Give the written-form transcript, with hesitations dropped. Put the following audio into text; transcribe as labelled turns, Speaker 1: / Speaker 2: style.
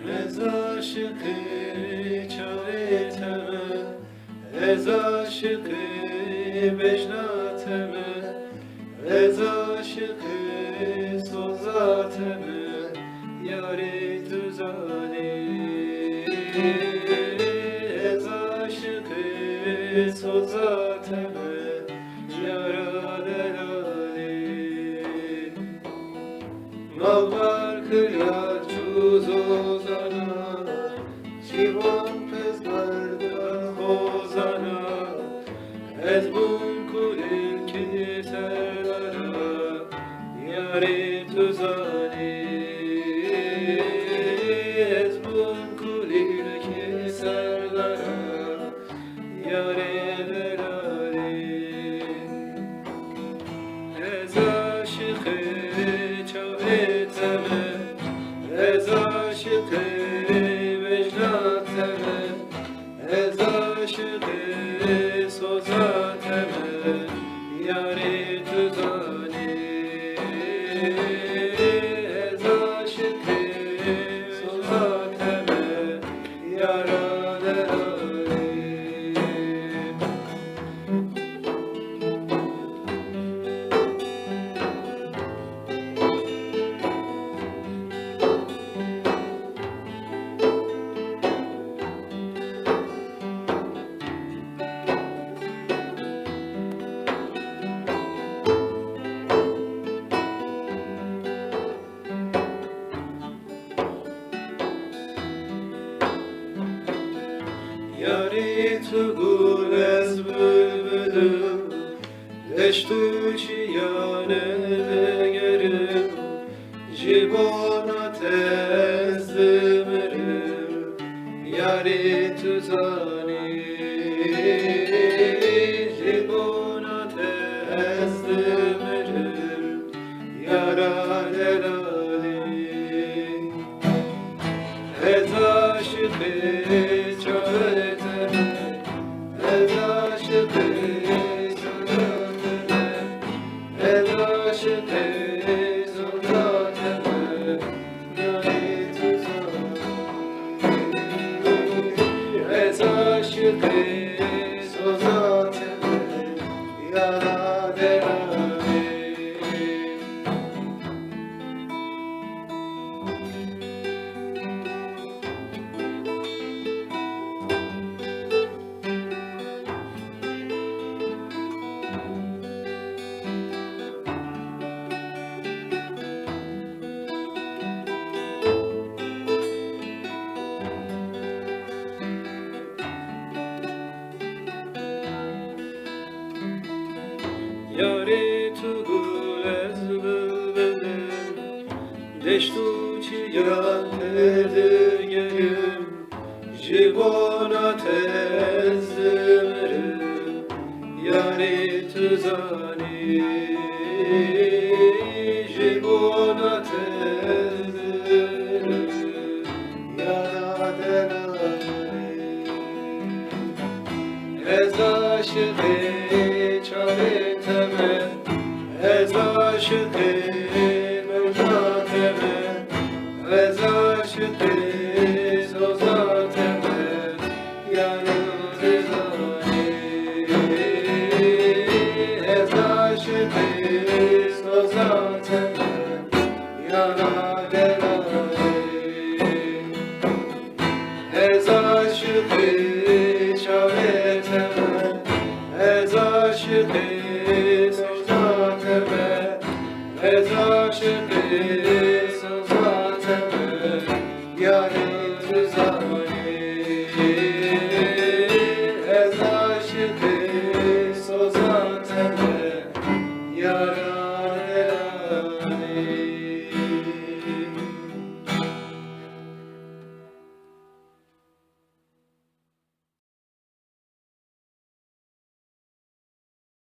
Speaker 1: Ez aşıkı çaveteme, ez aşıkı becnateme, ez aşıkı sozateme, yâri tuzani. Ez aşıkı sozateme, yâra delali. Malvar kırar çuzozana, Şivan pezlerden hozana, Ez bun kulir keserlara, Yâri tuzani. Ez bun kulir keserlara, Yâri delali. Ez aşıkı çaveteme, ez aşıkı vecdateme, ez aşıkı sozateme, yâri tuzani. Ez aşıkı sozateme, yâra delali. Yâri tugul ez bülbülüm, Deştu çiyane degerim, Jibona tezdimerim, Yâri tuzani. Jibona tezdimerim, yâra delali. Ez aşıkı çaveteme, ez aşıkı sozateme, ez aşıkı sozateme, yâri tuzani. Ez aşıkı sozateme, yâra delali. Yâri tugul ez bülbülüm, Deştu çiyan tezdigerim, Jibona tezdimerim, yâri tuzani. Jibona tezdimerim, yâra delali. Ez aşıkı çaveteme, ez aşıkı mevlateme, ez aşıkı sozateme, yâra delali. Ez aşıkı sozateme, yâra delali. Ez aşıkı çaveteme, ez aşıkı sozateme, ez aşıkı sozateme, yâri